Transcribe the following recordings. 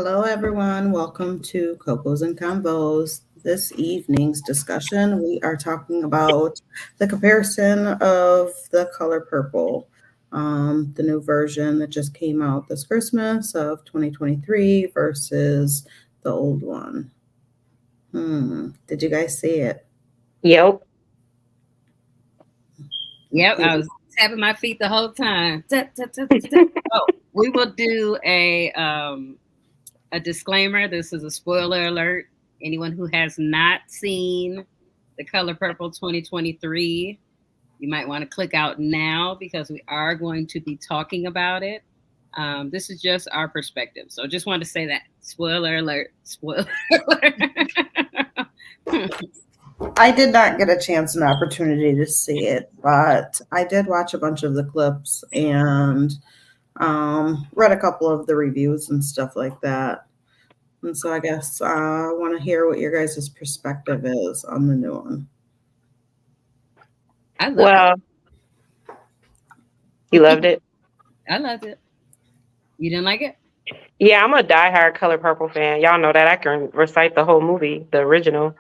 Hello, everyone. Welcome to Cocos and Convos. This evening's discussion, we are talking about the comparison of the color purple, the new version that just came out this Christmas of 2023 versus the old one. Did you guys see it? Yep. Yep, Did I you- was tapping my feet the whole time. Tap, tap, tap, tap, tap. Oh, we will do a disclaimer. This is a spoiler alert. Anyone who has not seen The Color Purple 2023, you might want to click out now because we are going to be talking about it. This is just our perspective. So just wanted to say that. Spoiler alert. Spoiler alert. I did not get a chance and opportunity to see it, but I did watch a bunch of the clips and read a couple of the reviews and stuff like that. And so I guess I want to hear what your guys' perspective is on the new one. I loved it. Well, you loved it. I loved it. You didn't like it? Yeah, I'm a diehard Color Purple fan. Y'all know that I can recite the whole movie, the original.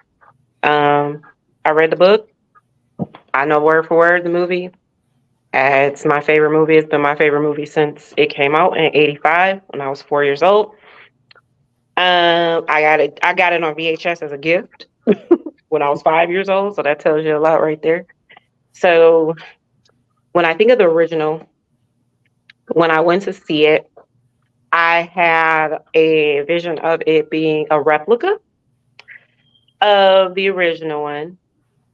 Um, I read the book. I know word for word the movie. It's my favorite movie. It's been my favorite movie since it came out in '85 when I was 4 years old. I got it. I got it on VHS as a gift when I was 5 years old. So that tells you a lot right there. So when I think of the original, when I went to see it, I had a vision of it being a replica of the original one.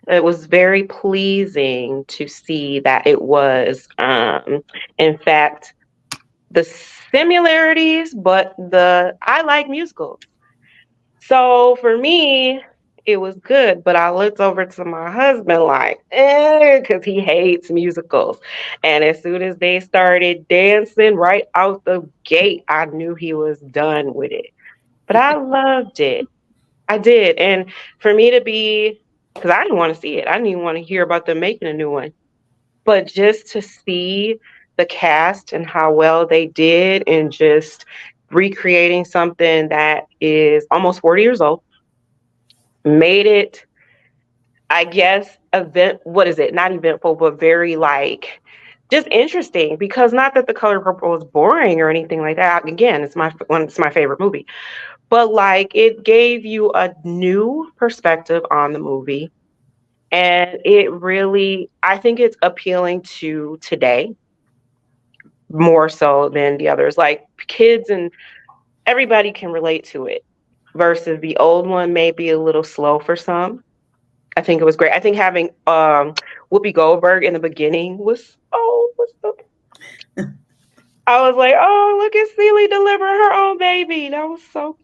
It was very pleasing to see that it was, in fact, the similarities, but I like musicals. So for me, it was good, but I looked over to my husband like, because he hates musicals. And as soon as they started dancing right out the gate, I knew he was done with it. But I loved it. I did. And for me to be, because I didn't want to see it, I didn't even want to hear about them making a new one. But just to see the cast and how well they did and just recreating something that is almost 40 years old made it, I guess, what is it? Not eventful, but very like just interesting, because not that The Color Purple was boring or anything like that. Again, it's my favorite movie. But like it gave you a new perspective on the movie. And it really, I think it's appealing to today more so than the others. Like kids and everybody can relate to it versus the old one may be a little slow for some. I think it was great. I think having Whoopi Goldberg in the beginning was so, I was like, oh, look at Celie delivering her own baby. That was so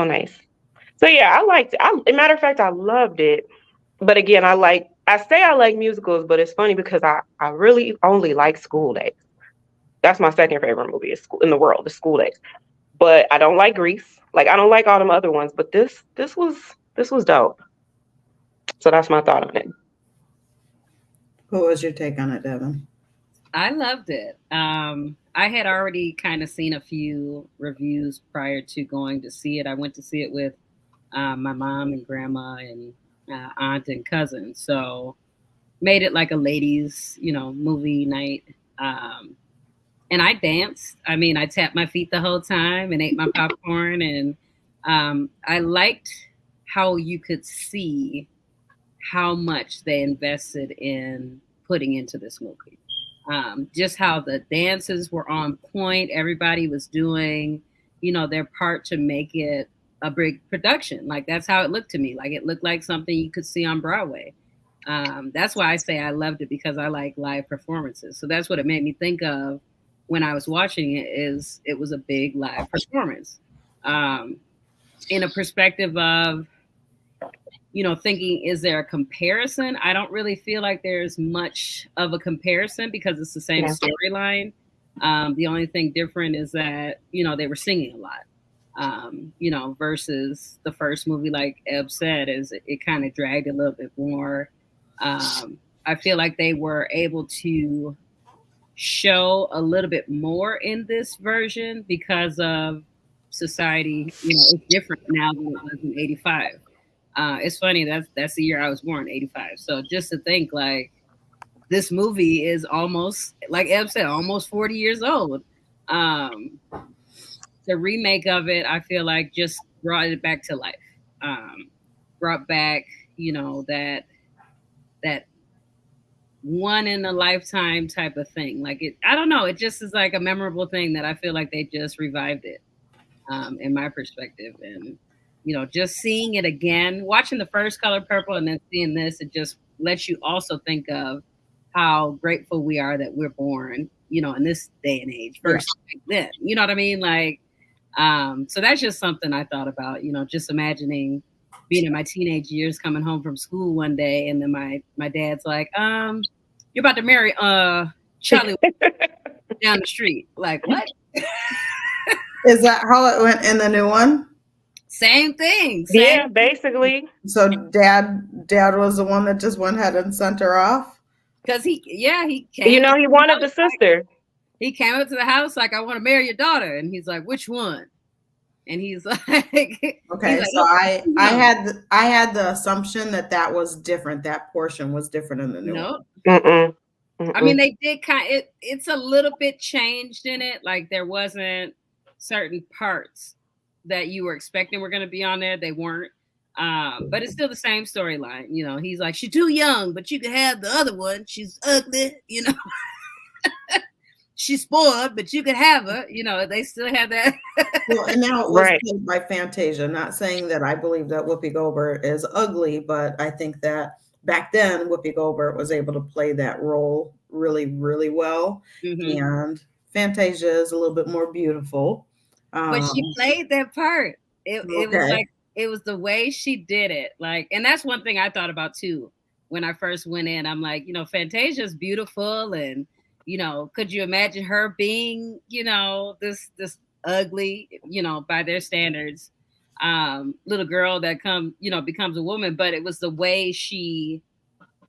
nice. So yeah, I liked it. As a matter of fact, I loved it. But again, I like musicals, but it's funny because I really only like School Days. That's my second favorite movie in the world, is School Days. But I don't like Grease. Like I don't like all them other ones, but this was dope. So that's my thought on it. What was your take on it, Devin? I loved it. I had already kind of seen a few reviews prior to going to see it. I went to see it with my mom and grandma and aunt and cousin. So made it like a ladies, movie night. And I danced. I mean, I tapped my feet the whole time and ate my popcorn. And I liked how you could see how much they invested in putting into this movie. Just how the dances were on point. Everybody was doing, their part to make it a big production. Like that's how it looked to me. Like it looked like something you could see on Broadway. That's why I say I loved it, because I like live performances. So that's what it made me think of when I was watching it. Is it was a big live performance, in a perspective of thinking, is there a comparison? I don't really feel like there's much of a comparison because it's the same Yeah. storyline. The only thing different is that, they were singing a lot, versus the first movie, like Eb said, is it kind of dragged a little bit more. I feel like they were able to show a little bit more in this version because of society, is different now than it was in '85. It's funny that's the year I was born, '85. So just to think, like, this movie is almost, like Eb said, almost 40 years old. Um, the remake of it, I feel like, just brought it back to life. Um, Brought back, that one in a lifetime type of thing. Like, I don't know, it just is like a memorable thing that I feel like they just revived it, in my perspective. And just seeing it again, watching the first Color Purple and then seeing this, it just lets you also think of how grateful we are that we're born, in this day and age versus back then. You know what I mean? Like, so that's just something I thought about. Just imagining being in my teenage years, coming home from school one day, and then my dad's like, "You're about to marry Charlie down the street." Like, what? Is that how it went in the new one? Same thing. Yeah, basically. So dad was the one that just went ahead and sent her off? Because he came. He wanted the sister. He came up to the house like, "I want to marry your daughter," and he's like, "Which one?" And he's like, okay, so I had the assumption that was different. That portion was different in the new one. Mm-mm. I mean, they did it's a little bit changed in it. Like, there wasn't certain parts that you were expecting were going to be on there. They weren't. But it's still the same storyline. He's like, "She's too young, but you can have the other one. She's ugly, she's spoiled, but you could have her." They still have that. Well, and now it was played by Fantasia. Not saying that I believe that Whoopi Goldberg is ugly, but I think that back then Whoopi Goldberg was able to play that role really, really well. Mm-hmm. And Fantasia is a little bit more beautiful. But she played that part. It was like, it was the way she did it. Like, and that's one thing I thought about too when I first went in. I'm like, Fantasia's beautiful, and could you imagine her being, this ugly, by their standards, little girl that becomes a woman? But it was the way she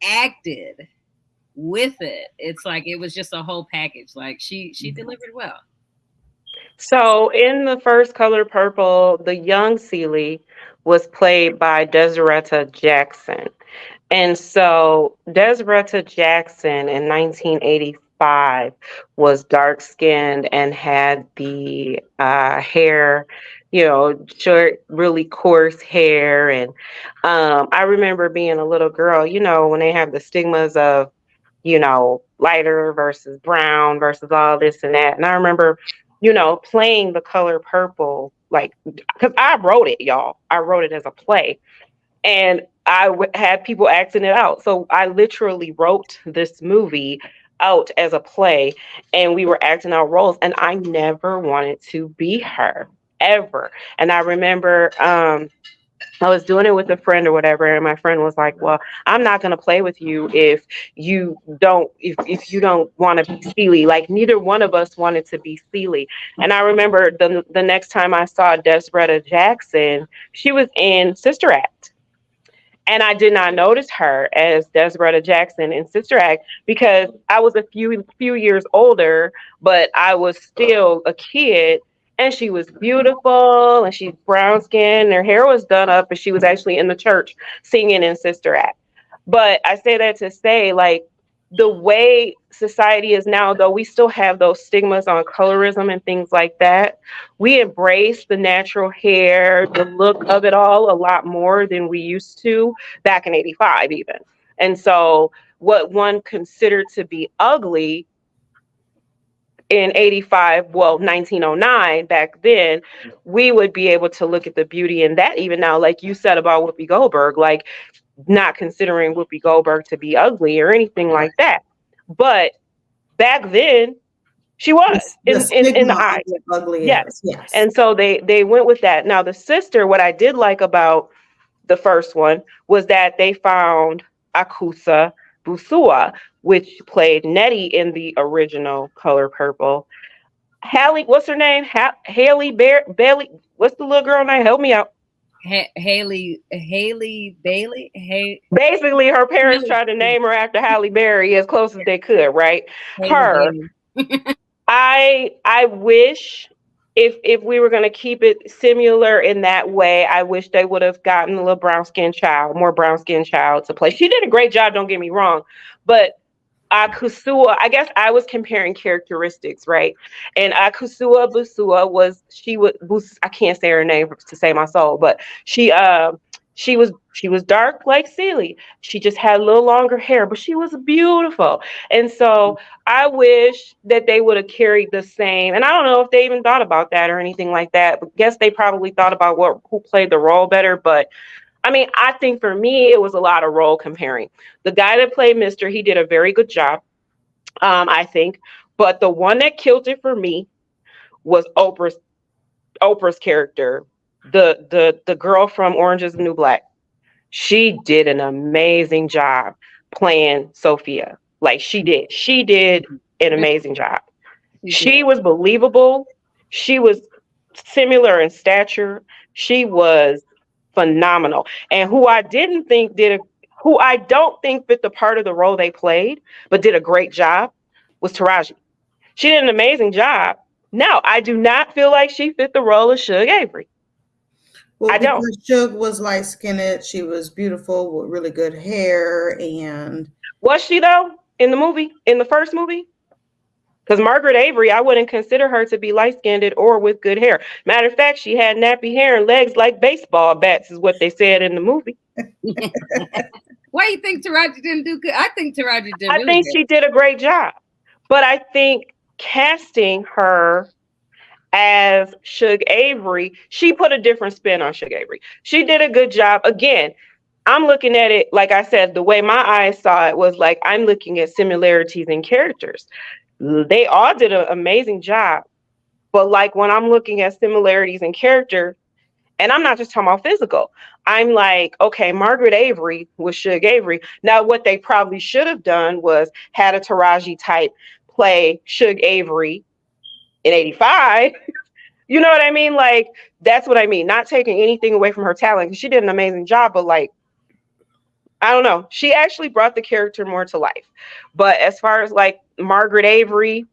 acted with it. It's like it was just a whole package. Like, she delivered well. So in the first Color Purple, the young Celie was played by Desiretta Jackson. And so Desiretta Jackson in 1985 was dark-skinned and had the hair, short, really coarse hair. And I remember being a little girl, when they have the stigmas of, lighter versus brown versus all this and that. And I remember, playing the Color Purple, like, because I wrote it, y'all. I wrote it as a play. And I had people acting it out. So I literally wrote this movie out as a play, and we were acting out roles. And I never wanted to be her, ever. And I remember I was doing it with a friend or whatever, and my friend was like, "Well, I'm not going to play with you if you don't want to be Celie." Like, neither one of us wanted to be Celie. And I remember the next time I saw Desiretta Jackson, she was in Sister Act. And I did not notice her as Desiretta Jackson in Sister Act because I was a few years older, but I was still a kid. And she was beautiful, and she's brown skinned. Her hair was done up, and she was actually in the church singing in Sister Act. But I say that to say, like, the way society is now, though we still have those stigmas on colorism and things like that, we embrace the natural hair, the look of it all a lot more than we used to back in '85 even. And so what one considered to be ugly in '85, well, 1909, back then, we would be able to look at the beauty in that even now, like you said about Whoopi Goldberg, like not considering Whoopi Goldberg to be ugly or anything like that. But back then, she was in the eyes. Ugly. Yes. And so they went with that. Now, the sister, what I did like about the first one was that they found Akusa Busua, which played Nettie in the original Color Purple. Hallie, what's her name? Haley Bailey. What's the little girl name? Help me out. Haley Bailey. Basically, her parents tried to name her after Halle Berry as close as they could, right? Haley her. I wish if we were going to keep it similar in that way, I wish they would have gotten a little brown skinned child, more brown skinned child to play. She did a great job, don't get me wrong, but Akusua, I guess I was comparing characteristics, right? And Akusua Busua was she was I can't say her name to save my soul, but she was dark like Celie. She just had a little longer hair, but she was beautiful. And so I wish that they would have carried the same. And I don't know if they even thought about that or anything like that. But guess they probably thought about who played the role better. But I mean, I think for me, it was a lot of role comparing. The guy that played Mister, he did a very good job, I think. But the one that killed it for me was Oprah's character, the girl from Orange Is the New Black. She did an amazing job playing Sophia. Like she did. She did an amazing job. She was believable. She was similar in stature. She was phenomenal. And who I don't think fit the part of the role they played, but did a great job, was Taraji. She did an amazing job. No, I do not feel like she fit the role of Suge Avery. Well, I don't. because Suge was light skinned, she was beautiful with really good hair, and Was she though in the first movie? Because Margaret Avery, I wouldn't consider her to be light skinned or with good hair. Matter of fact, she had nappy hair and legs like baseball bats, is what they said in the movie. Why do you think Taraji didn't do good? I think Taraji did. I think she did a great job, but I think casting her as Suge Avery, she put a different spin on Suge Avery. She did a good job. Again, I'm looking at it, like I said, the way my eyes saw it was like I'm looking at similarities in characters. They all did an amazing job. But like when I'm looking at similarities in character, and I'm not just talking about physical, I'm like, okay, Margaret Avery was Suge Avery. Now, what they probably should have done was had a Taraji type play Suge Avery in 85. You know what I mean? Like, that's what I mean. Not taking anything away from her talent. She did an amazing job, but like, I don't know. She actually brought the character more to life. But as far as like Margaret Avery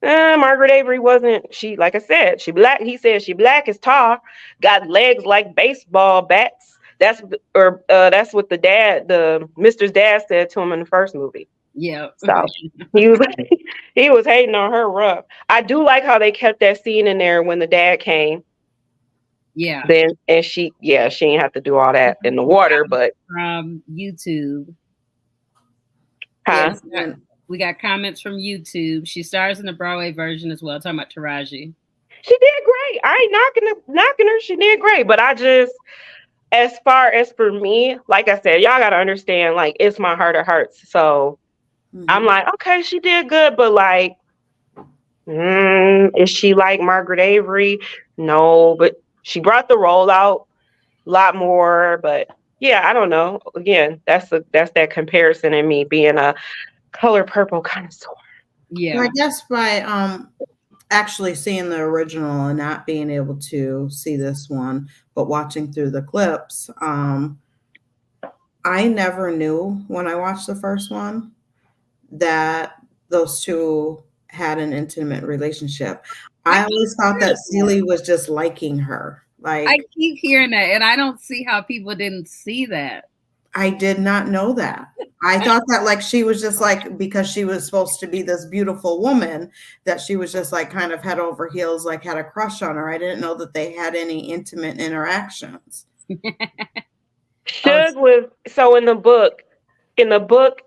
wasn't, she, like I said, she black. He said she black, is tall, got legs like baseball bats. That's what the Mister's dad said to him in the first movie. Yeah. So he was hating on her rough. I do like how they kept that scene in there when the dad came. Yeah. Then and she didn't have to do all that in the water, but from YouTube. Huh? Yes, we got comments from YouTube. She stars in the Broadway version as well. Talking about Taraji. She did great. I ain't knocking her. She did great. But I just, as far as for me, like I said, y'all gotta understand, like, it's my heart of hearts. So I'm like, okay, she did good, but like, is she like Margaret Avery? No, but she brought the role out a lot more. But yeah, I don't know. Again, that's that comparison in me being a color purple connoisseur. Yeah, well, I guess by actually seeing the original and not being able to see this one, but watching through the clips, I never knew when I watched the first one that those two had an intimate relationship. I always thought that Celie was just liking her. Like, I keep hearing that, and I don't see how people didn't see that. I did not know that. I thought that like she was just like, because she was supposed to be this beautiful woman, that she was just like kind of head over heels, like had a crush on her. I didn't know that they had any intimate interactions. Suge was, so in the book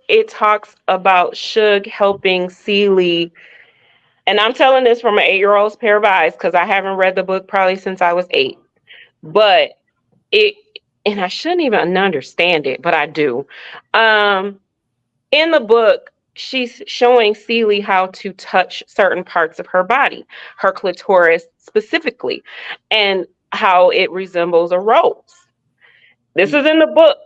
it talks about Suge helping Celie, and I'm telling this from an 8-year-old's pair of eyes because I haven't read the book probably since I was 8. But and I shouldn't even understand it, but I do. In the book, she's showing Celie how to touch certain parts of her body, her clitoris specifically, and how it resembles a rose. This is in the book.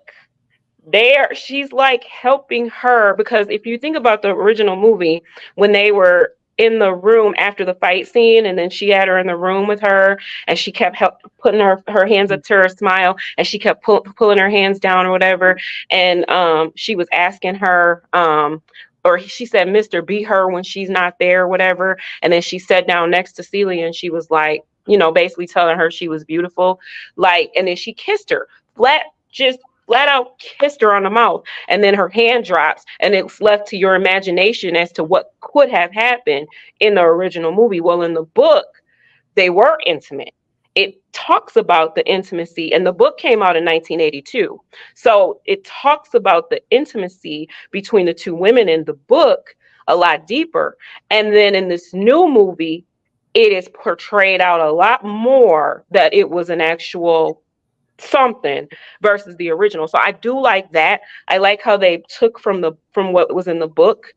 She's like helping her, because if you think about the original movie, when they were in the room after the fight scene, and then she had her in the room with her, and she kept putting her hands up to her smile, and she kept pulling her hands down or whatever, and she was asking her or she said, Mr. Be her when she's not there, or whatever. And then she sat down next to Celia and she was like, basically telling her she was beautiful. Like, and then she kissed her just flat out kissed her on the mouth. And then her hand drops and it's left to your imagination as to what could have happened in the original movie. Well, in the book, they were intimate. It talks about the intimacy, and the book came out in 1982. So it talks about the intimacy between the two women in the book a lot deeper. And then in this new movie, it is portrayed out a lot more that it was an actual something versus the original. So I do like that. I like how they took from what was in the book,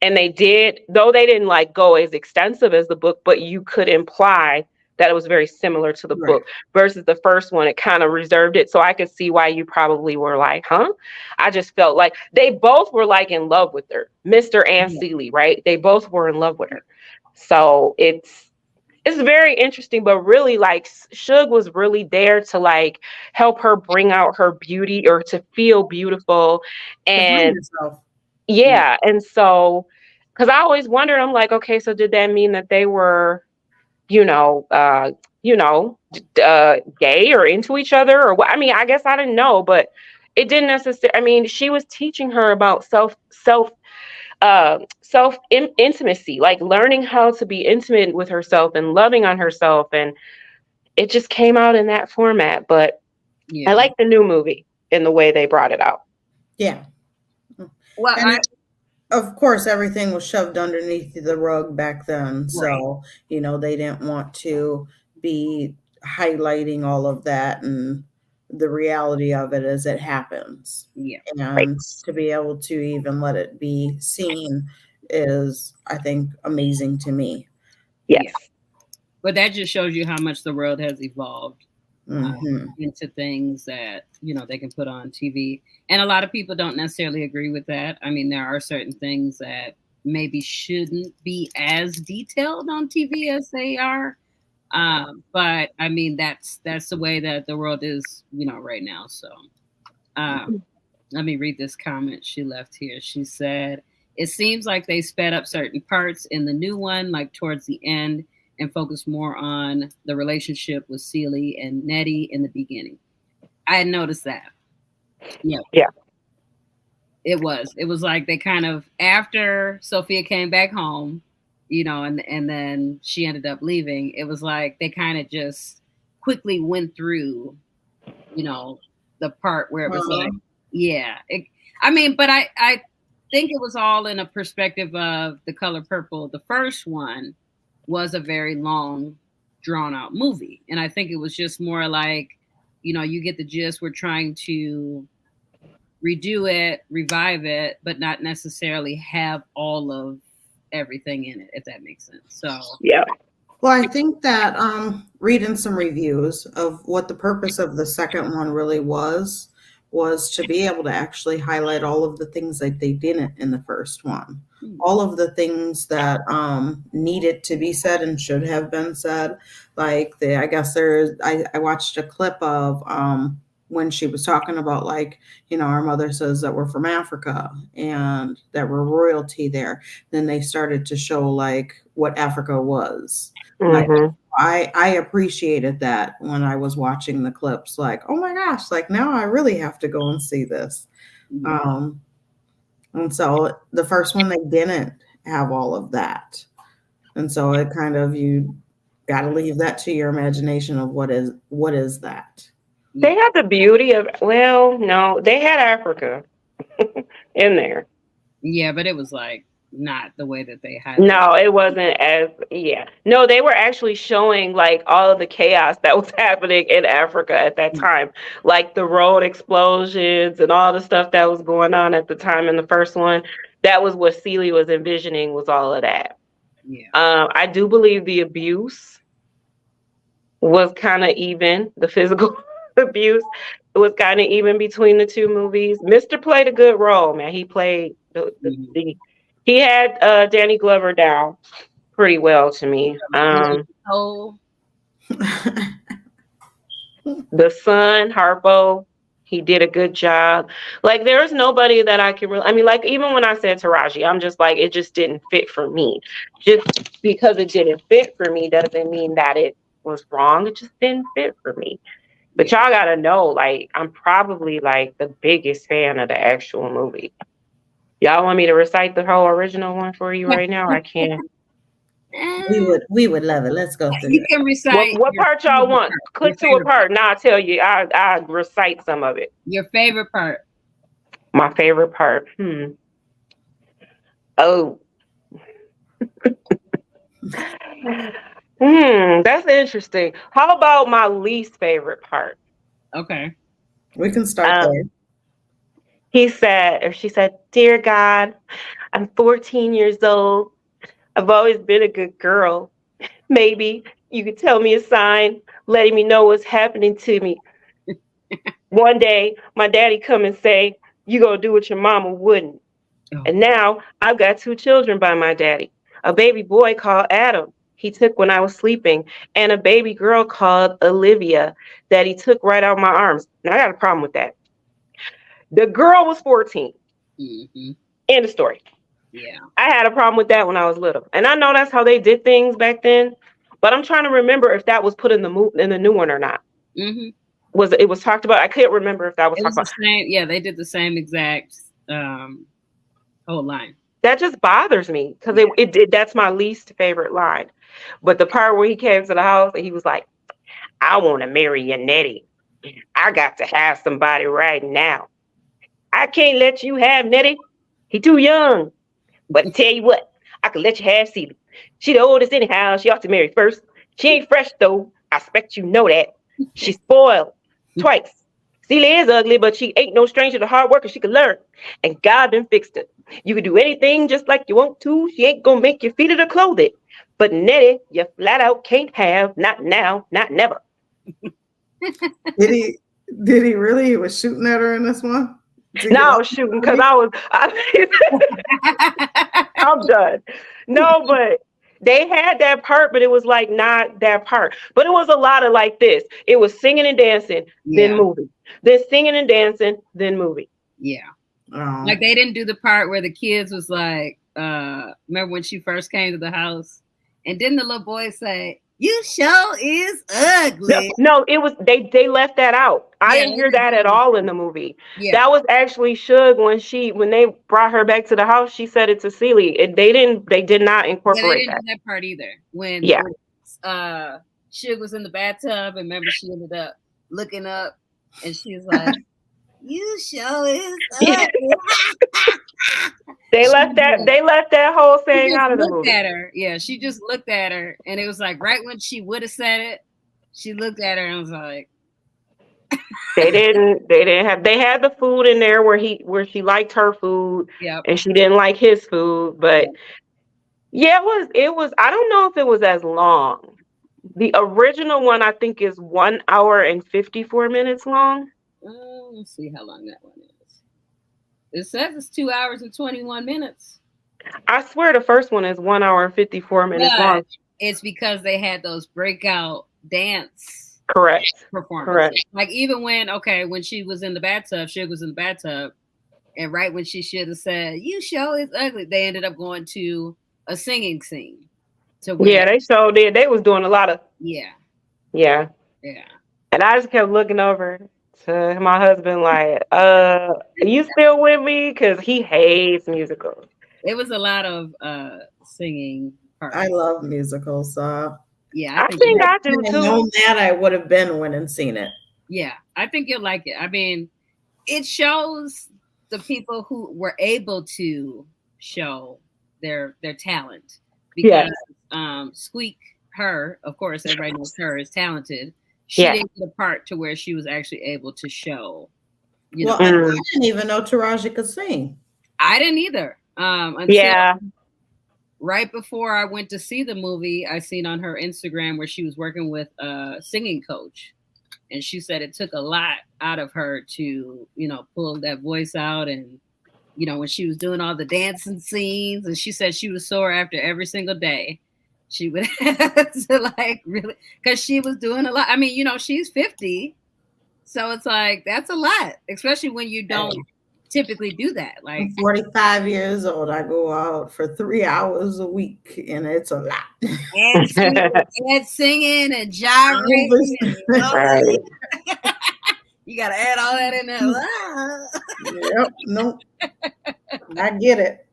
and they did, though they didn't like go as extensive as the book, but you could imply that it was very similar to the book versus the first one. It kind of reserved it. So I could see why you probably were like, huh? I just felt like they both were like in love with her, Mr. and Celie, right? They both were in love with her. So it's very interesting, but really like Suge was really there to like help her bring out her beauty or to feel beautiful. And yeah. And so, because I always wondered, I'm like, okay, so did that mean that they were, gay or into each other or what? I mean, I guess I didn't know, but it didn't necessarily, I mean, she was teaching her about intimacy, like learning how to be intimate with herself and loving on herself. And it just came out in that format. But I like the new movie in the way they brought it out. Yeah. Well, of course, everything was shoved underneath the rug back then. So, they didn't want to be highlighting all of that and the reality of it as it happens. Yeah. And to be able to even let it be seen is, I think, amazing to me. Yes. Yeah. But that just shows you how much the world has evolved into things that, they can put on TV. And a lot of people don't necessarily agree with that. I mean, there are certain things that maybe shouldn't be as detailed on TV as they are. But I mean, that's the way that the world is, right now. So let me read this comment she left here. She said, it seems like they sped up certain parts in the new one, like towards the end, and focus more on the relationship with Celie and Nettie in the beginning. I had noticed that. Yeah. It was like they kind of, after Sophia came back home, and then she ended up leaving, it was like they kind of just quickly went through, the part where it was like, but I think it was all in a perspective of The Color Purple. The first one was a very long, drawn out movie. And I think it was just more like, you get the gist. We're trying to redo it, revive it, but not necessarily have all of everything in it, if that makes sense. So, yeah. Well, I think that reading some reviews of what the purpose of the second one really was to be able to actually highlight all of the things that they didn't in the first one. All of the things that needed to be said and should have been said. Like I watched a clip of when she was talking about like, our mother says that we're from Africa and that we're royalty there. Then they started to show like what Africa was. I appreciated that when I was watching the clips, like, oh my gosh, like now I really have to go and see this. And so the first one, they didn't have all of that. And so it kind of, you got to leave that to your imagination of what is that. They had the beauty of, no, they had Africa in there. Yeah, but it was like not the way that they had. No, it wasn't No, they were actually showing like all of the chaos that was happening in Africa at that time, like the road explosions and all the stuff that was going on at the time in the first one. That was what Celie was envisioning, was all of that. Yeah. I do believe the abuse was kind of even, the physical abuse was kind of even between the two movies. Mr. played a good role, man. He played he had Danny Glover down pretty well to me. The son, Harpo, He did a good job. Like, there's nobody that I can really, I mean, like, even when I said Taraji, I'm just like, it just didn't fit for me. Just because it didn't fit for me doesn't mean that it was wrong. It just didn't fit for me. But y'all gotta know, like, I'm probably like the biggest fan of the actual movie. Y'all want me to recite the whole original one for you right now? I can. We would love it. Let's go through You it. can recite What part y'all want? Click to a favorite part, and I'll tell you. I recite some of it. your favorite part. My favorite part. Oh. That's interesting. How about my least favorite part? Okay. We can start there. He said, or she said, "Dear God, I'm 14 years old. I've always been a good girl. Maybe you could tell me a sign, letting me know what's happening to me. One day, my daddy come and say, you gonna do what your mama wouldn't. And now I've got 2 children by my daddy. A baby boy called Adam he took when I was sleeping, and a baby girl called Olivia that he took right out of my arms. Now I got a problem with that. The girl was 14. Mm-hmm. End of story. Yeah. I had a problem with that when I was little. And I know that's how they did things back then, but I'm trying to remember if that was put in the new one or not. Mm-hmm. It was talked about? I can't remember if that was It was talked the about. same. Yeah, they did the same exact whole line. That just bothers me because that's my least favorite line. But the part where he came to the house and he was like, I want to marry your Nettie. I got to have somebody right now. I can't let you have Nettie. He too young. But tell you what, I could let you have Celie. She the oldest anyhow. She ought to marry first. She ain't fresh though. I expect you know that. She's spoiled twice. Celie is ugly, but she ain't no stranger to hard work and she can learn. And God done fixed it. You can do anything just like you want to. She ain't gonna make you feed it or clothe it. But Nettie, you flat out can't have, not now, not never. Did he really? He was shooting at her in this one? No, I was shooting because I'm done. No, but they had that part, but it was like not that part. But it was a lot of like this. It was singing and dancing, then movie. Then singing and dancing, then movie. Yeah. Like they didn't do the part where the kids was like, remember when she first came to the house? And didn't the little boy say, you sure is ugly? No, it was they left that out. I didn't hear that at all in the movie. Yeah. That was actually Suge when they brought her back to the house. She said it to Celie. They did not incorporate they didn't do that part either. When Suge was in the bathtub, and remember she ended up looking up, and she was like, "You sure is ugly." They left that whole thing out of the movie. At her. Yeah, she just looked at her, and it was like right when she would have said it, she looked at her and was like, they had the food in there where she liked her food, and she didn't like his food, but it was I don't know if it was as long. The original one I think is 1 hour and 54 minutes long. Let's see how long that one is. It says it's 2 hours and 21 minutes. I swear the first one is 1 hour and 54 minutes long. It's because they had those breakout dance performances. Correct. Like even when she was in the bathtub, Suge was in the bathtub, and right when she should have said, "You sure is ugly," they ended up going to a singing scene. They so did. They was doing a lot of Yeah. And I just kept looking over to my husband like, you still with me? Because he hates musicals. It was a lot of singing parts. I love musicals, so yeah, I think I do too. Known that I would have went and seen it. Yeah, I think you'll like it. I mean, it shows the people who were able to show their talent because Squeak, her, of course, everybody knows her is talented. She didn't get a part to where she was actually able to show. I didn't even know Taraji could sing. I didn't either. Until right before I went to see the movie, I seen on her Instagram where she was working with a singing coach. And she said it took a lot out of her to, pull that voice out. And, when she was doing all the dancing scenes, and she said she was sore after every single day. She would have to really, because she was doing a lot. I mean, she's 50. So it's like that's a lot, especially when you don't typically do that. Like I'm 45 years old. I go out for 3 hours a week, and it's a lot. and singing and gyrating. And, Right. you got to add all that in there. Yep. Nope. I get it.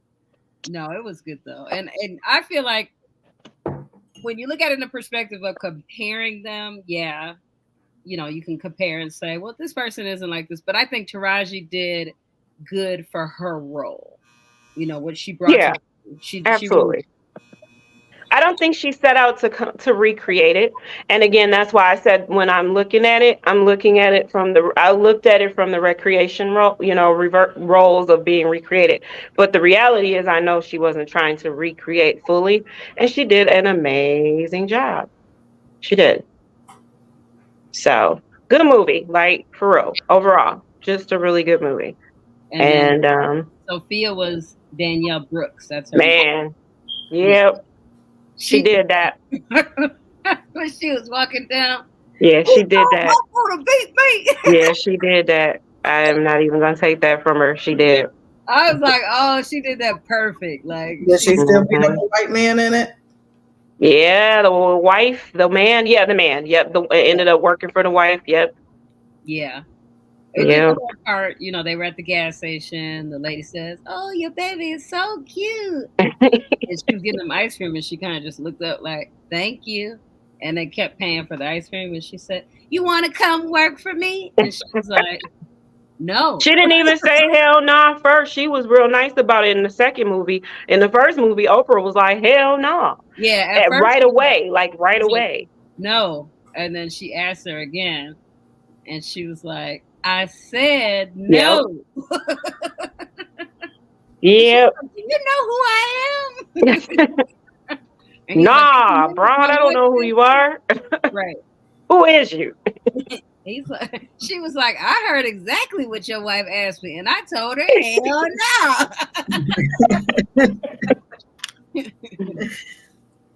No, it was good though, and I feel like when you look at it in the perspective of comparing them, yeah, you can compare and say, well, this person isn't like this, but I think Taraji did good for her role. What she brought Yeah, to she really, absolutely. I don't think she set out to recreate it. And again, that's why I said when I'm looking at it, I looked at it from the recreation role, revert roles of being recreated. But the reality is, I know she wasn't trying to recreate fully, and she did an amazing job. She did. So good movie, like for real. Overall, just a really good movie. and then And Sophia was Danielle Brooks. That's her name. man, Yeah. yep, she did that. when she was walking down. Yeah, she did that. To beat me. Yeah, she did that. I am not even gonna take that from her. She did. I was like, oh, she did that perfect. Like, Did she still beat up Mhm. a white man in it? Yeah, the wife, the man. Yeah, the man. Yep, ended up working for the wife. Yep. yeah. And then Yeah. the one part, they were at the gas station. The lady says, "Oh, your baby is so cute," and she was getting them ice cream, and she kind of just looked up like, "Thank you," and they kept paying for the ice cream, and she said, "You want to come work for me?" And she was like, "No." She didn't even say hell nah first. She was real nice about it in the second movie. In the first movie, Oprah was like, hell no. Yeah, at first Right away. Like right she said, away. no, and then she asked her again, and she was like, "I said no." Yep. Do you know who I am? And he's like, Nah, bro, I don't know who you are. right. Who is you? He's like, she was like, I heard exactly what your wife asked me, and I told her, hell no.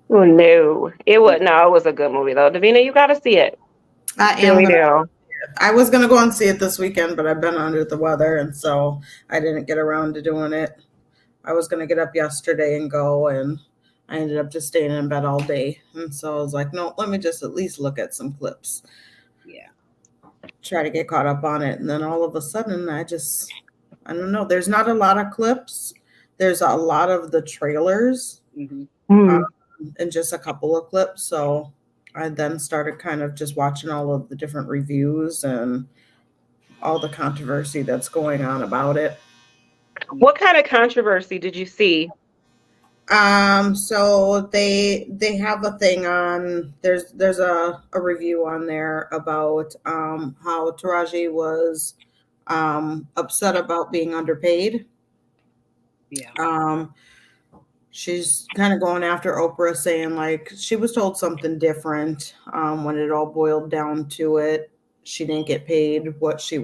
Oh no. It was a good movie though. Davina, you gotta see it. I am gonna. I was gonna go and see it this weekend, but I've been under the weather, and so I didn't get around to doing it. I was gonna get up yesterday and go, and I ended up just staying in bed all day. And so I was like, no, let me just at least look at some clips. Yeah. Try to get caught up on it. And then all of a sudden, I don't know. There's not a lot of clips. There's a lot of the trailers and just a couple of clips. So I then started kind of just watching all of the different reviews and all the controversy that's going on about it. What kind of controversy did you see? So they have a thing on there's a review on there about how Taraji was upset about being underpaid. Yeah. She's kind of going after Oprah, saying like she was told something different when it all boiled down to it. She didn't get paid what she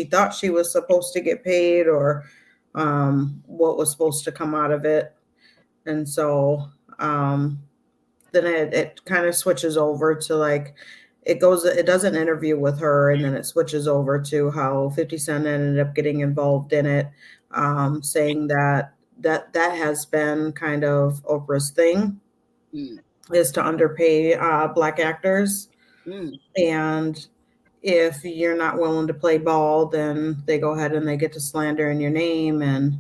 thought she was supposed to get paid, or what was supposed to come out of it. And so then it kind of switches over to like it does an interview with her, and then it switches over to how 50 Cent ended up getting involved in it, saying that has been kind of Oprah's thing, is to underpay Black actors. And if you're not willing to play ball, then they go ahead and they get to slandering your name and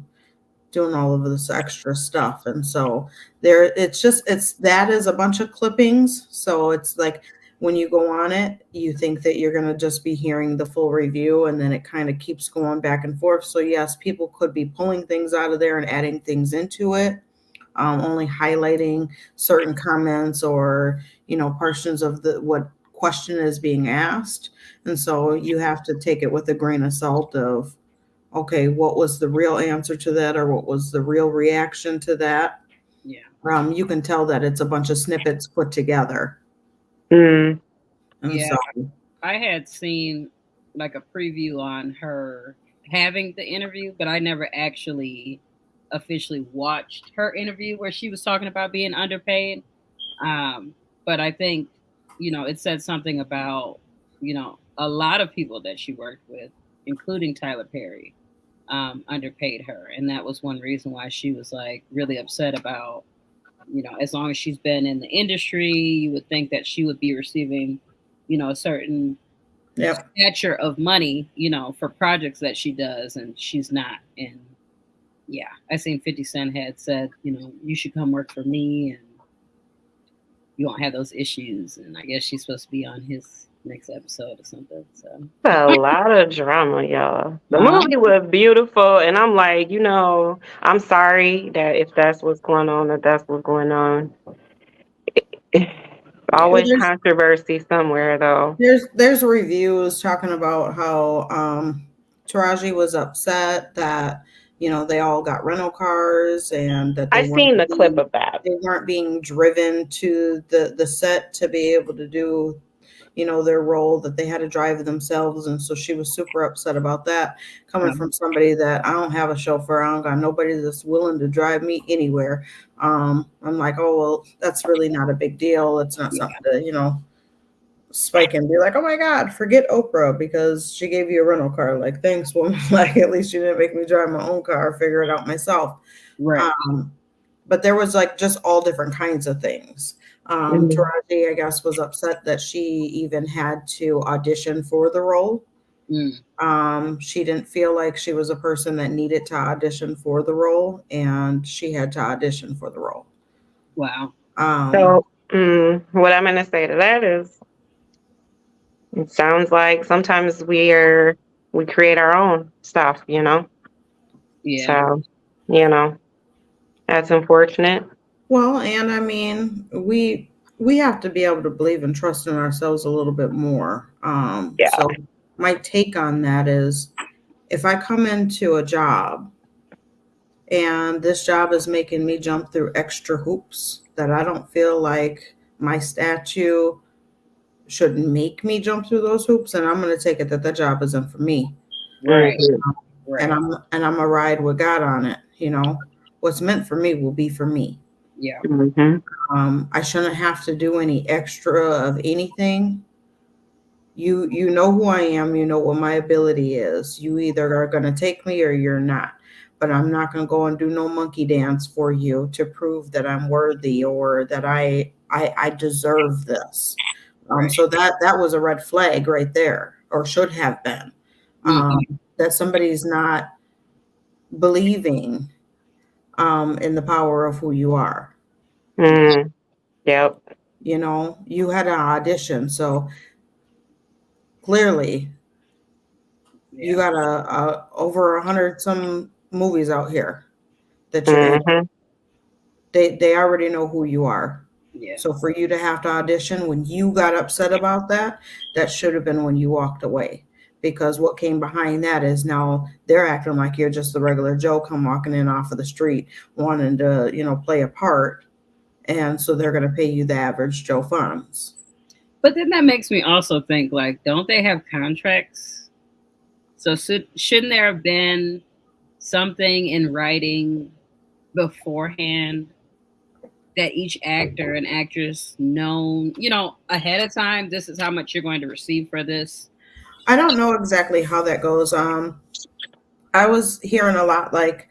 doing all of this extra stuff. And so that is a bunch of clippings. So it's like when you go on it, you think that you're going to just be hearing the full review, and then it kind of keeps going back and forth. So yes, people could be pulling things out of there and adding things into it, only highlighting certain comments or, portions of what question is being asked. And so you have to take it with a grain of salt of, okay, what was the real answer to that, or what was the real reaction to that? Yeah. You can tell that it's a bunch of snippets put together. Mm. And Yeah. so, I had seen like a preview on her having the interview, but I never actually officially watched her interview where she was talking about being underpaid. But I think, it said something about, a lot of people that she worked with, including Tyler Perry, underpaid her, and that was one reason why she was like really upset about, as long as she's been in the industry, you would think that she would be receiving, a certain Yep. stature of money, for projects that she does, and she's not. And yeah, I seen 50 Cent had said, you should come work for me and you won't have those issues. And I guess she's supposed to be on his next episode or something. So A lot of drama, y'all. The uh, movie was beautiful, and I'm like, I'm sorry that if that's what's going on, that's what's going on. yeah, Well, Always controversy somewhere, though. there's reviews talking about how Taraji was upset that they all got rental cars and that I seen the clip of that. they weren't being driven to the set to be able to do their role, that they had to drive themselves. And so she was super upset about that, coming from somebody that I don't have a chauffeur. I don't got nobody that's willing to drive me anywhere. I'm like, oh, well, that's really not a big deal. It's not something to, spike and be like, oh my God, forget Oprah because she gave you a rental car. Like, thanks, woman. Like, at least you didn't make me drive my own car, figure it out myself. right. But there was like just all different kinds of things. Mhm. Taraji, I guess, was upset that she even had to audition for the role. She didn't feel like she was a person that needed to audition for the role, and she had to audition for the role. Wow. So, what I'm going to say to that is, it sounds like sometimes we create our own stuff, Yeah. So, you know, that's unfortunate. Well, and I mean, we have to be able to believe and trust in ourselves a little bit more. Yeah. So my take on that is, if I come into a job and this job is making me jump through extra hoops that I don't feel like my statue should make me jump through those hoops, and I'm going to take it that job isn't for me. Right. And Right. I'm a ride with God on it. What's meant for me will be for me. Yeah. I shouldn't have to do any extra of anything. You know who I am, you know what my ability is. You either are going to take me or you're not. But I'm not going to go and do no monkey dance for you to prove that I'm worthy or that I deserve this. Right. So that was a red flag right there, or should have been. That somebody's not believing in the power of who you are. Yep. You had an audition, so clearly you got a over 100 some movies out here that you're in. They already know who you are. Yeah. So for you to have to audition when you got upset about that, that should have been when you walked away. Because what came behind that is now they're acting like you're just the regular Joe come walking in off of the street wanting to, play a part. And so they're going to pay you the average Joe funds. But then that makes me also think, like, don't they have contracts? So shouldn't there have been something in writing beforehand that each actor and actress known, ahead of time, this is how much you're going to receive for this? I don't know exactly how that goes. I was hearing a lot, like,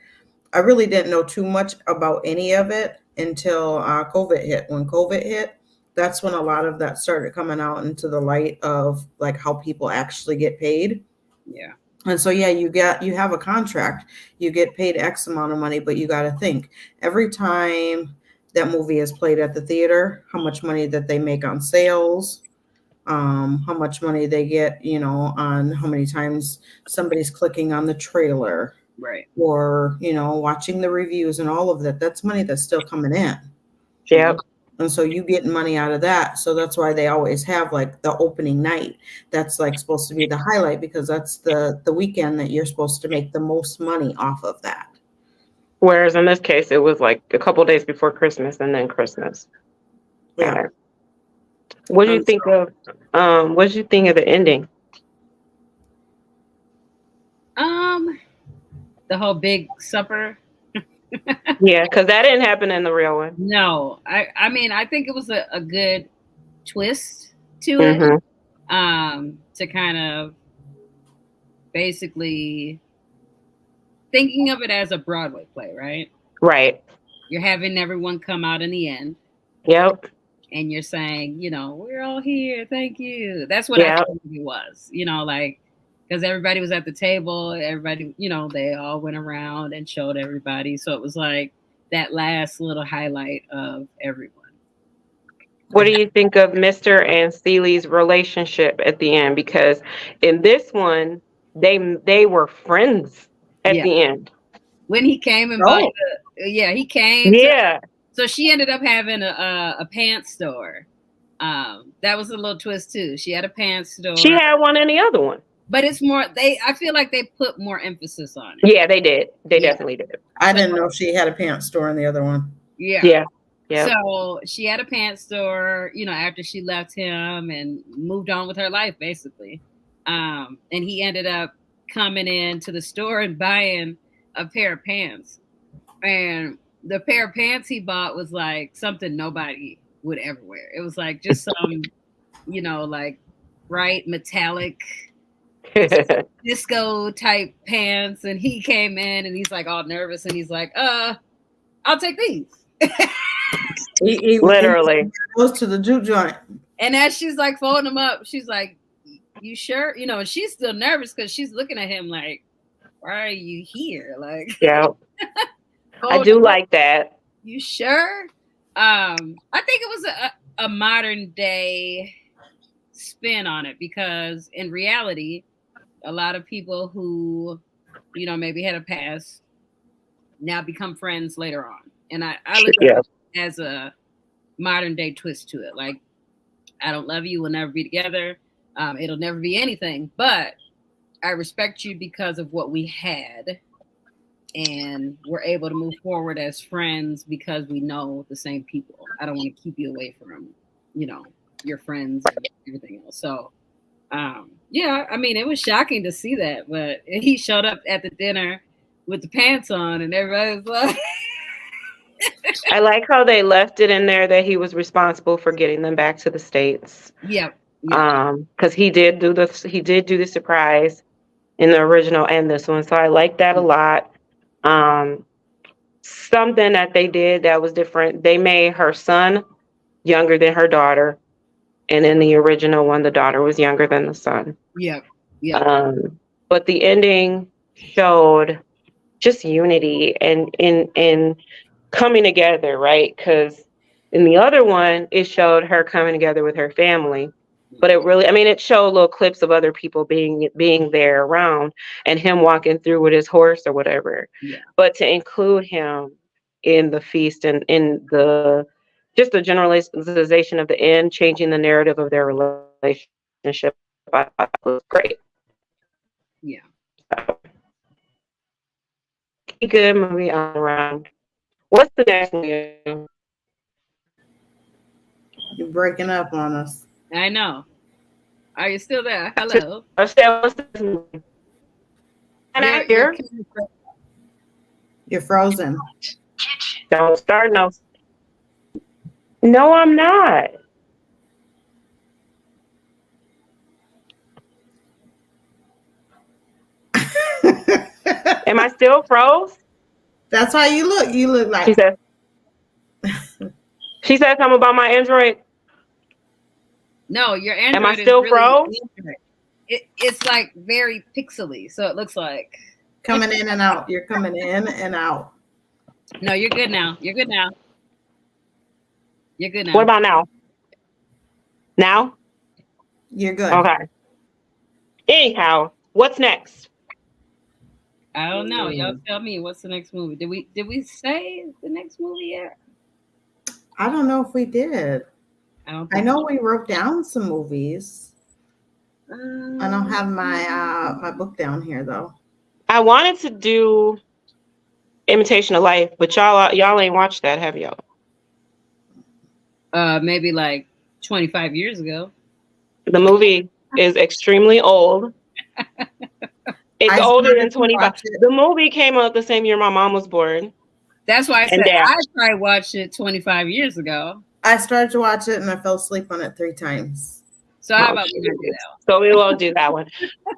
I really didn't know too much about any of it until COVID hit. When COVID hit, that's when a lot of that started coming out into the light of like how people actually get paid. Yeah. And so, yeah, you have a contract, you get paid X amount of money, but you got to think every time that movie is played at the theater, how much money that they make on sales, how much money they get, on how many times somebody's clicking on the trailer, Right. or, watching the reviews and all of that. That's money that's still coming in. Yep. And so you getting money out of that. So that's why they always have like the opening night. That's like supposed to be the highlight because that's the weekend that you're supposed to make the most money off of that. Whereas in this case, it was like a couple days before Christmas and then Christmas. Yeah. What do you think of? What did you think of the ending? The whole big supper. Yeah, because that didn't happen in the real one. No, I mean, I think it was a good twist to it. to kind of basically thinking of it as a Broadway play, right? Right. You're having everyone come out in the end, Yep. and you're saying, we're all here, thank you. That's what I Yep. think it was, like, because everybody was at the table, everybody, they all went around and showed everybody. So it was like that last little highlight of everyone. What do you think of Mr. and Celi's relationship at the end? Because in this one, they were friends at Yeah. the end. When he came and bought he came. Yeah. So she ended up having a pants store. That was a little twist too. She had a pants store. She had one in the other one. But it's more I feel like they put more emphasis on it. Yeah, they did. They definitely did. I didn't know she had a pants store in the other one. Yeah. Yeah. So she had a pants store, after she left him and moved on with her life, basically. And he ended up coming into the store and buying a pair of pants. And the pair of pants he bought was like something nobody would ever wear. It was like just some, like bright metallic disco type pants. And he came in and he's like all nervous and he's like, I'll take these. He Literally goes to the juke joint. And as she's like folding them up, she's like, you sure? And she's still nervous because she's looking at him like, why are you here? Like, yeah. I do like that. You sure? I think it was a modern day spin on it because in reality, a lot of people who, maybe had a past now become friends later on. And I look at it as a modern day twist to it. Like, I don't love you, we'll never be together. It'll never be anything, but I respect you because of what we had. And we're able to move forward as friends because we know the same people. I don't want to keep you away from, your friends and everything else. So, yeah, I mean, it was shocking to see that, but he showed up at the dinner with the pants on and everybody was like, I like how they left it in there that he was responsible for getting them back to the States. Yeah. Because he did do the surprise in the original and this one. So I like that a lot. Something that they did that was different. They made her son younger than her daughter. And in the original one, the daughter was younger than the son. Yeah. Yeah. But the ending showed just unity and coming together, right? Because in the other one, it showed her coming together with her family. But it showed little clips of other people being there around and him walking through with his horse or whatever. Yeah. But to include him in the feast and in just the generalization of the end, changing the narrative of their relationship, I thought was great. Yeah. Good movie all around. What's the next movie? You're breaking up on us. I know. Are you still there? Hello. I said, what's this movie? Can I hear? You're frozen. Don't start no. No, I'm not. Am I still froze? That's how you look. You look like. She said something about my Android. No, your Android. Am I still froze? It's like very pixely, so it looks like coming in and out. You're coming in and out. No, you're good now. You're good now. You're good now. What about now? Now? You're good. Okay. Anyhow, what's next? I don't know. Y'all tell me what's the next movie. Did we say the next movie yet? I don't know if we did. I know we wrote down some movies. I don't have my my book down here though. I wanted to do Imitation of Life, but y'all ain't watched that, have y'all? Maybe like 25 years ago. The movie is extremely old. It's older than 25. The movie came out the same year my mom was born. That's why I said I probably watched it 25 years ago. I started to watch it and I fell asleep on it 3 times. So how Oh, about we not do Jesus. that So we won't do that one.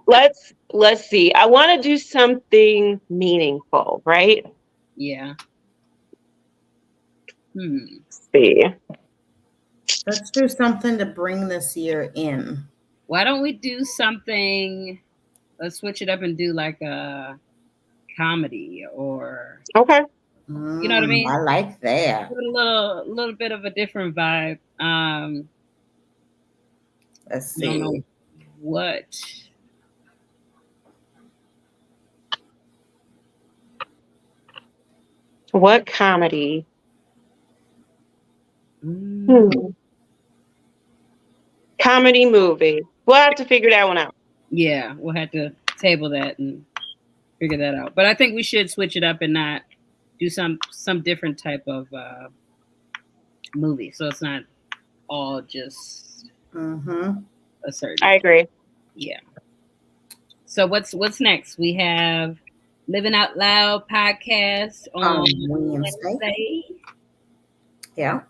Let's see. I want to do something meaningful, right? one? Yeah. Let's see. Let's do something to bring this year in. Why don't we do something? Let's switch it up and do like a comedy, or Okay. you know what I mean? I like that. Put a little bit of a different vibe. Let's I don't know see. what. What comedy? Mm, Comedy movie. We'll have to figure that one out. yeah, we'll have to table that and figure that out. But I think we should switch it up and not do some different type of movie, so it's not all just Mm-hmm. a certain. I agree. Yeah. So what's next? We have Living Out Loud podcast on Wednesday. Yeah.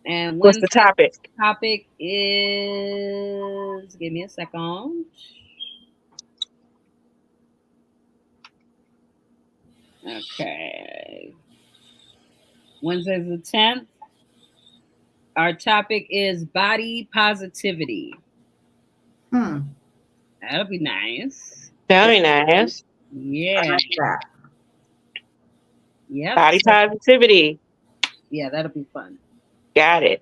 And What's the topic? topic is, give me a second. Okay. Wednesday's the 10th. Our topic is body positivity. That'll be nice. That'll be nice. Yeah. I like that. Yep. Body positivity. Yeah, that'll be fun. Got it.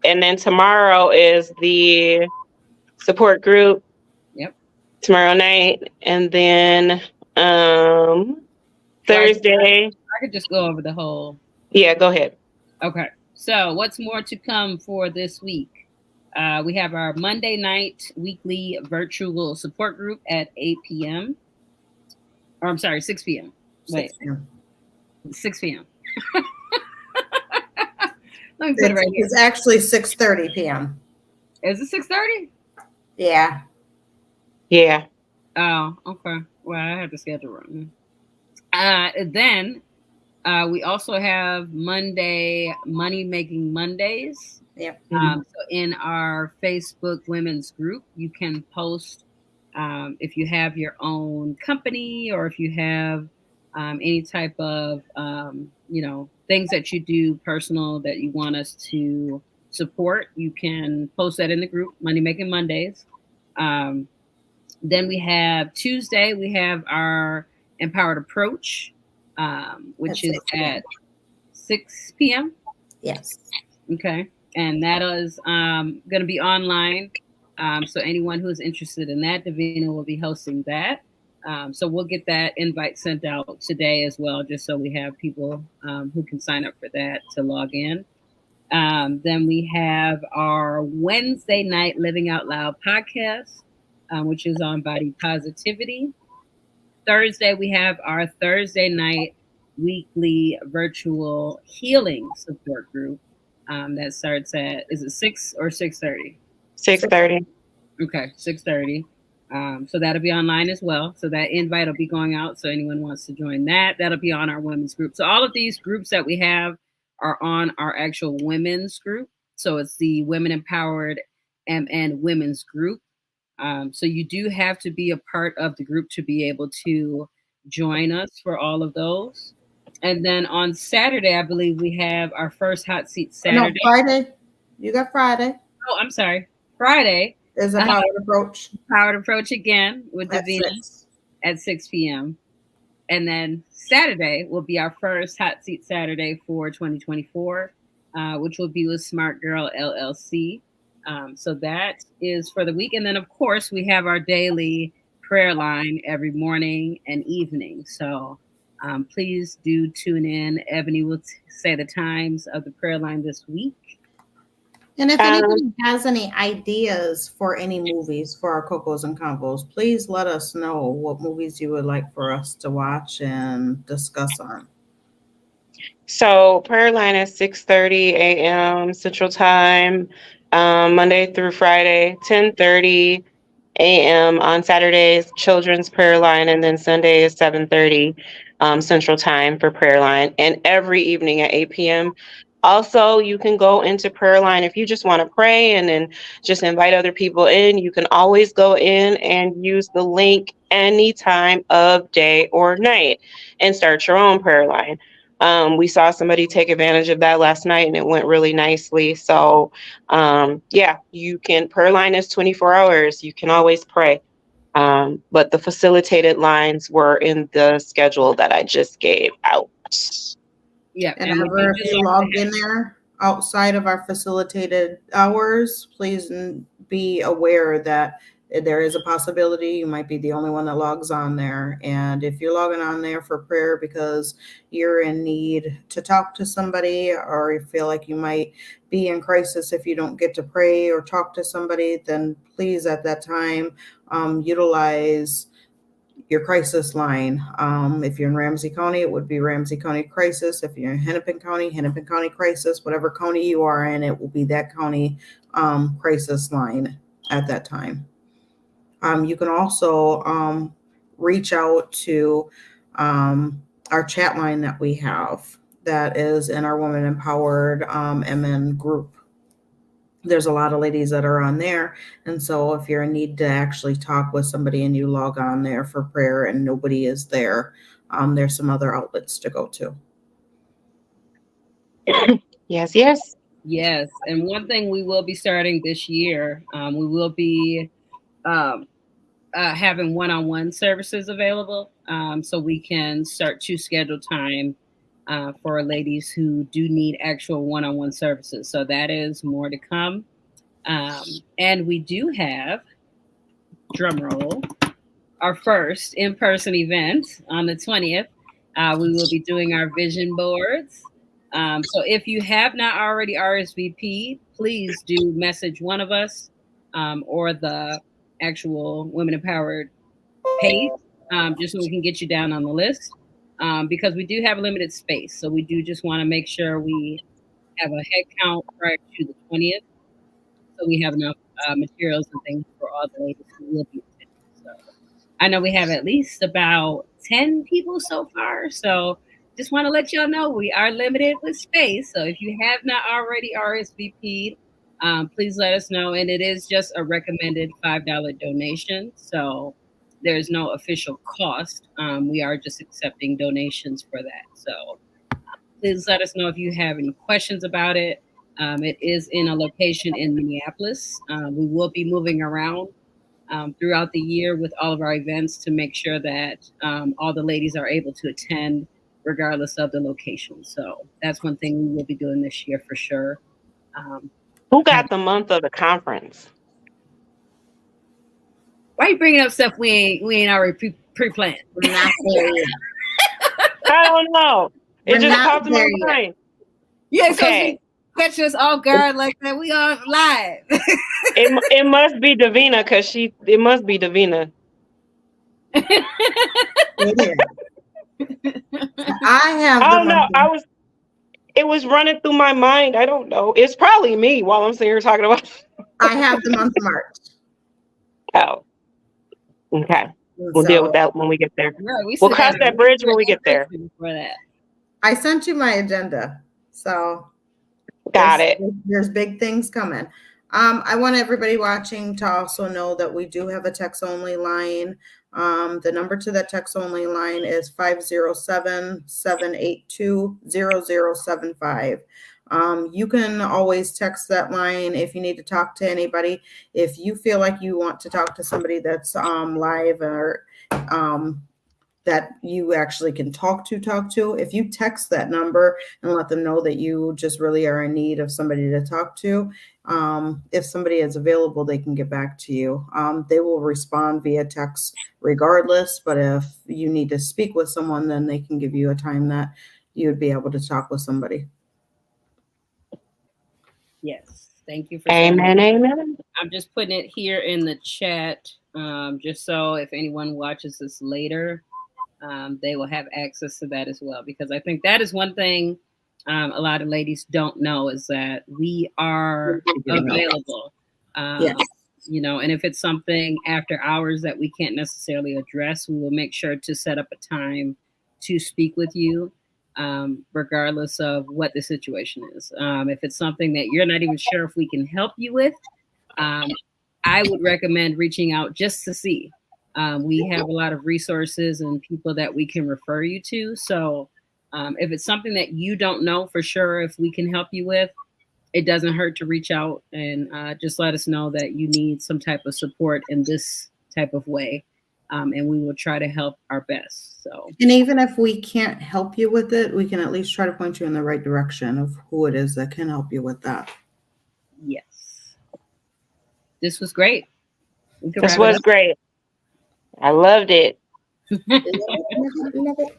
And then tomorrow is the support group. Yep. Tomorrow night. And then Thursday. I could just go over the whole. Yeah, go ahead. Okay. So what's more to come for this week? We have our Monday night weekly virtual support group at 8 p.m. Or I'm sorry, 6 p.m. Wait, 6 p.m. Let me put it right here. It's actually 6:30 p.m. Is it 6:30? Yeah. Yeah. Oh, okay. Well, I had the schedule wrong. Then we also have Monday Money Making Mondays. Yep. So in our Facebook women's group, you can post if you have your own company, or if you have any type of things that you do personal that you want us to support. You can post that in the group, Money Making Mondays. Then we have Tuesday. We have our Empowered Approach, which is at 6 p.m. Yes. Okay. And that is going to be online. So anyone who is interested in that, Davina will be hosting that. So we'll get that invite sent out today as well, just so we have people who can sign up for that to log in. Then we have our Wednesday night Living Out Loud podcast, which is on body positivity. Thursday, we have our Thursday night weekly virtual healing support group. That starts at, is it 6 or 6:30? 6:30. Okay, 6:30. So that'll be online as well. So that invite will be going out. So anyone wants to join that, that'll be on our women's group. So all of these groups that we have are on our actual women's group. So it's the Women Empowered MN Women's Group. So you do have to be a part of the group to be able to join us for all of those. And then on Saturday, I believe we have our first hot seat Saturday. No, Friday. You got Friday. Oh, I'm sorry. Friday is a Powered Approach. Powered Approach again with Davina at 6 p.m. And then Saturday will be our first hot seat Saturday for 2024, which will be with Smart Girl LLC. So that is for the week. And then, of course, we have our daily prayer line every morning and evening. So please do tune in. Ebony will say the times of the prayer line this week. And if anybody has any ideas for any movies for our Cocos and Convos, please let us know what movies you would like for us to watch and discuss on. So prayer line is 6:30 a.m. Central Time, Monday through Friday, 10:30 a.m. on Saturdays, children's prayer line, and then Sunday is 7:30 Central Time for prayer line, and every evening at 8 p.m. Also, you can go into prayer line if you just want to pray and then just invite other people in. You can always go in and use the link any time of day or night and start your own prayer line. We saw somebody take advantage of that last night and it went really nicely. So, yeah, you can, prayer line is 24 hours. You can always pray. But the facilitated lines were in the schedule that I just gave out. Yeah, And and we do ever if just you like logged to in there outside of our facilitated hours, please be aware that there is a possibility you might be the only one that logs on there. And if you're logging on there for prayer because you're in need to talk to somebody, or you feel like you might be in crisis if you don't get to pray or talk to somebody, then please at that time utilize your crisis line. If you're in Ramsey County, it would be Ramsey County Crisis. If you're in Hennepin County Crisis. Whatever county you are in, it will be that county crisis line at that time. You can also reach out to our chat line that we have that is in our Women Empowered MN group. There's a lot of ladies that are on there. And so if you're in need to actually talk with somebody and you log on there for prayer and nobody is there, there's some other outlets to go to. Yes, yes. yes. And one thing we will be starting this year, we will be um, having one-on-one services available, so we can start to schedule time for ladies who do need actual one-on-one services. So that is more to come. And we do have, drum roll, our first in-person event on the 20th. We will be doing our vision boards. So if you have not already RSVP'd, please do message one of us or the actual Women Empowered page, just so we can get you down on the list. Because we do have limited space, so we do just want to make sure we have a head count prior to the 20th, so we have enough materials and things for all the ladies who will be attending. So I know we have at least about 10 people so far. So just want to let y'all know we are limited with space. So if you have not already RSVP'd, please let us know. And it is just a recommended $5 donation. So there's no official cost. We are just accepting donations for that. So please let us know if you have any questions about it. It is in a location in Minneapolis. We will be moving around throughout the year with all of our events to make sure that all the ladies are able to attend regardless of the location. So that's one thing we will be doing this year for sure. Who got the month of the conference? Why are you bringing up stuff we ain't already pre-planned? We're not there yet. I don't know. It We're just not popped in my there yet. mind. Yeah, Okay. so catch us off guard like that. We are live. It must be Davina because it must be Davina. It is. I have I the don't know. month. It was running through my mind. I don't know. It's probably me while I'm sitting here talking about. I have the month of March. Oh, okay. We'll deal with So that when we get there. Yeah, we We'll sit cross down that bridge when we get there. before that. I sent you my agenda. So Got it. there's big things coming. I want everybody watching to also know that we do have a text only line. The number to that text only line is 507-782-0075. You can always text that line if you need to talk to anybody. If you feel like you want to talk to somebody that's live or that you actually can talk to, if you text that number and let them know that you just really are in need of somebody to talk to, if somebody is available, they can get back to you. They will respond via text regardless, but if you need to speak with someone, then they can give you a time that you would be able to talk with somebody. Yes, thank you for saying Amen. that. Amen. I'm just putting it here in the chat, just so if anyone watches this later, they will have access to that as well. Because I think that is one thing a lot of ladies don't know is that we are available. Yes. You know, and if it's something after hours that we can't necessarily address, we will make sure to set up a time to speak with you. regardless of what the situation is. If it's something that you're not even sure if we can help you with, I would recommend reaching out just to see. We have a lot of resources and people that we can refer you to. So if it's something that you don't know for sure if we can help you with, it doesn't hurt to reach out and just let us know that you need some type of support in this type of way. And we will try to help our best. So, and even if we can't help you with it, we can at least try to point you in the right direction of who it is that can help you with that. Yes. This was great. This was great. I loved it. Love it.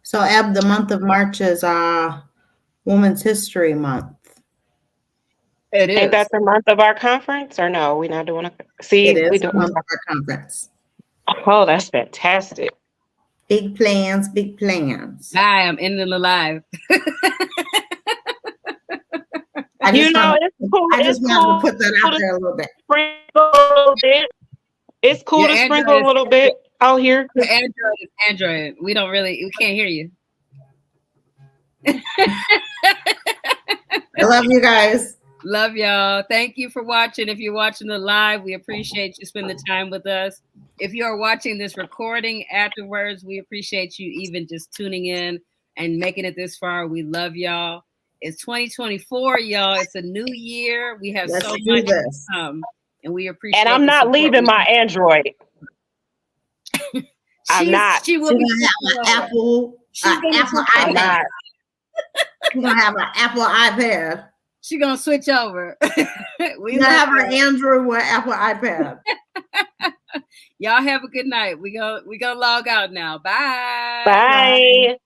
So, Ab, the month of March is Women's History Month. It is. Ain't that the month of our conference, or no? We're not doing a. See, It is we the doing month of our conference. Oh, that's fantastic. Big plans, big plans. I am ending the live. It's cool. I just wanted to put that out there a little bit. Sprinkle a little bit. It's cool to sprinkle a little bit out here. Android is Android. We can't hear you. I love you guys. Love y'all. Thank you for watching. If you're watching the live, we appreciate you spending time with us. If you are watching this recording afterwards, we appreciate you even just tuning in and making it this far. We love y'all. It's 2024, y'all. It's a new year. We have so much to come, and we appreciate. And I'm not leaving my Android. I'm not. She will be have an Apple iPad. She's gonna have an Apple iPad. She's gonna switch over. We gonna have her Android with Apple iPad. Y'all have a good night. We gonna log out now. Bye. Bye.